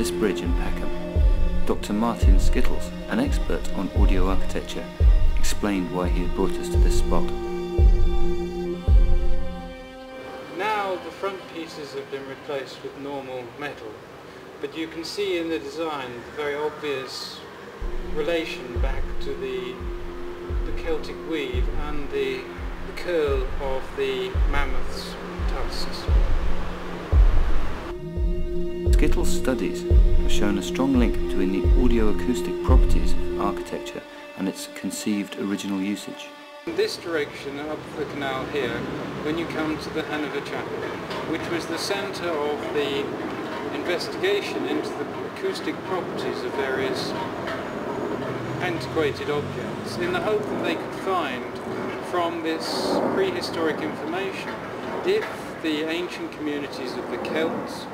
this bridge in Peckham. Dr. Martin Skittles, an expert on audio architecture, explained why he had brought us to this spot. Now the front pieces have been replaced with normal metal, but you can see in the design the very obvious relation back to the Celtic weave and the curl of the mammoth's tusks. Skittles' studies have shown a strong link between the audio-acoustic properties of architecture and its conceived original usage. In this direction, up the canal here, when you come to the Hanover Chapel, which was the centre of the investigation into the acoustic properties of various antiquated objects, in the hope that they could find from this prehistoric information if the ancient communities of the Celts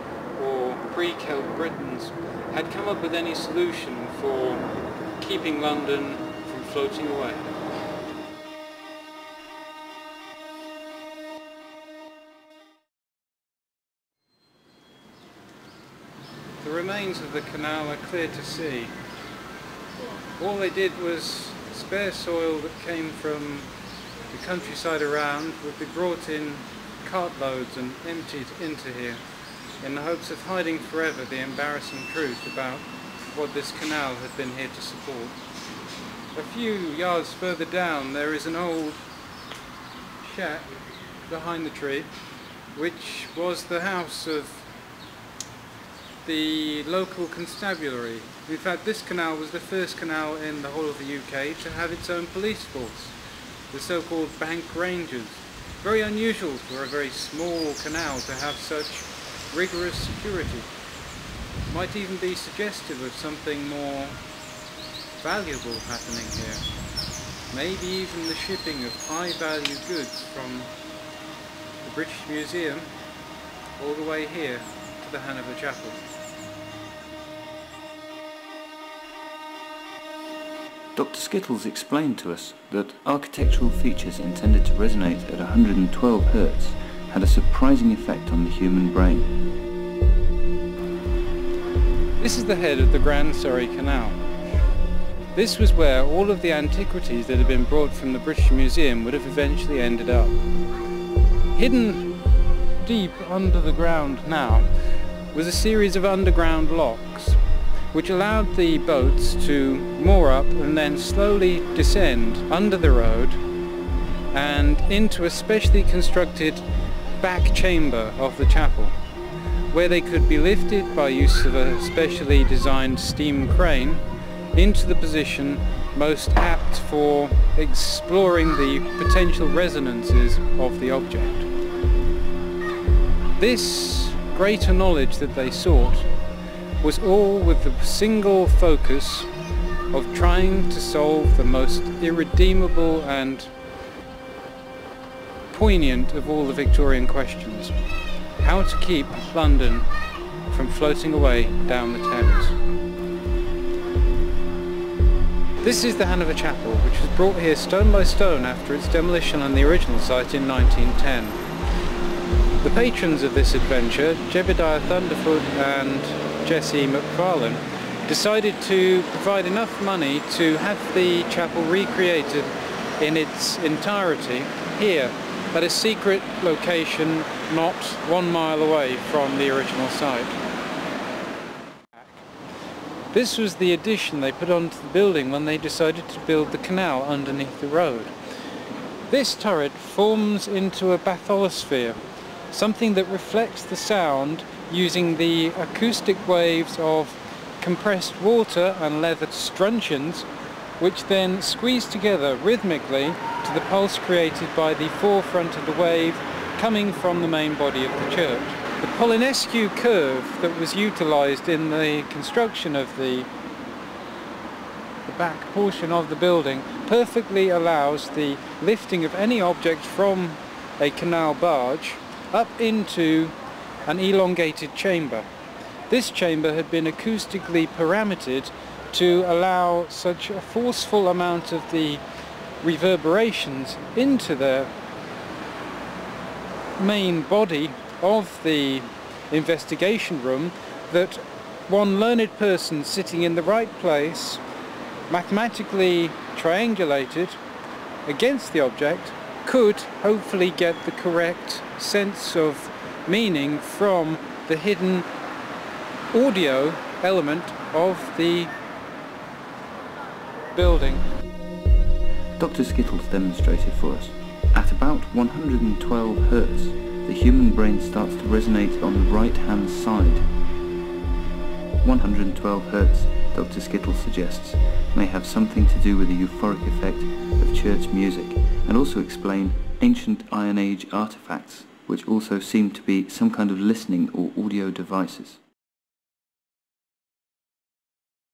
or pre-Celt Britons had come up with any solution for keeping London from floating away. The remains of the canal are clear to see. All they did was spare soil that came from the countryside around would be brought in cartloads and emptied into here in the hopes of hiding forever the embarrassing truth about what this canal had been here to support. A few yards further down there is an old shack behind the tree, which was the house of the local constabulary. In fact, this canal was the first canal in the whole of the UK to have its own police force, the so-called Bank Rangers. Very unusual for a very small canal to have such rigorous security. Might even be suggestive of something more valuable happening here. Maybe even the shipping of high-value goods from the British Museum all the way here to the Hanover Chapel. Dr. Skittles explained to us that architectural features intended to resonate at 112 Hz had a surprising effect on the human brain. This is the head of the Grand Surrey Canal. This was where all of the antiquities that had been brought from the British Museum would have eventually ended up. Hidden deep under the ground now was a series of underground locks which allowed the boats to moor up and then slowly descend under the road and into a specially constructed back chamber of the chapel, where they could be lifted by use of a specially designed steam crane into the position most apt for exploring the potential resonances of the object. This greater knowledge that they sought was all with the single focus of trying to solve the most irredeemable and poignant of all the Victorian questions: how to keep London from floating away down the Thames. This is the Hanover Chapel, which was brought here stone by stone after its demolition on the original site in 1910. The patrons of this adventure, Jebediah Thunderfoot and Jesse McFarlane, decided to provide enough money to have the chapel recreated in its entirety here at a secret location not 1 mile away from the original site. This was the addition they put onto the building when they decided to build the canal underneath the road. This turret forms into a bathysphere, something that reflects the sound using the acoustic waves of compressed water and leather truncheons, which then squeeze together rhythmically to the pulse created by the forefront of the wave coming from the main body of the church. The Polinescu curve that was utilised in the construction of the back portion of the building perfectly allows the lifting of any object from a canal barge up into an elongated chamber. This chamber had been acoustically parametered to allow such a forceful amount of the reverberations into the main body of the investigation room that one learned person sitting in the right place, mathematically triangulated against the object, could hopefully get the correct sense of meaning from the hidden audio element of the building. Dr. Skittles demonstrated for us. At about 112 Hertz, the human brain starts to resonate on the right-hand side. 112 Hertz, Dr. Skittles suggests, may have something to do with the euphoric effect of church music, and also explain ancient Iron Age artifacts, which also seem to be some kind of listening or audio devices.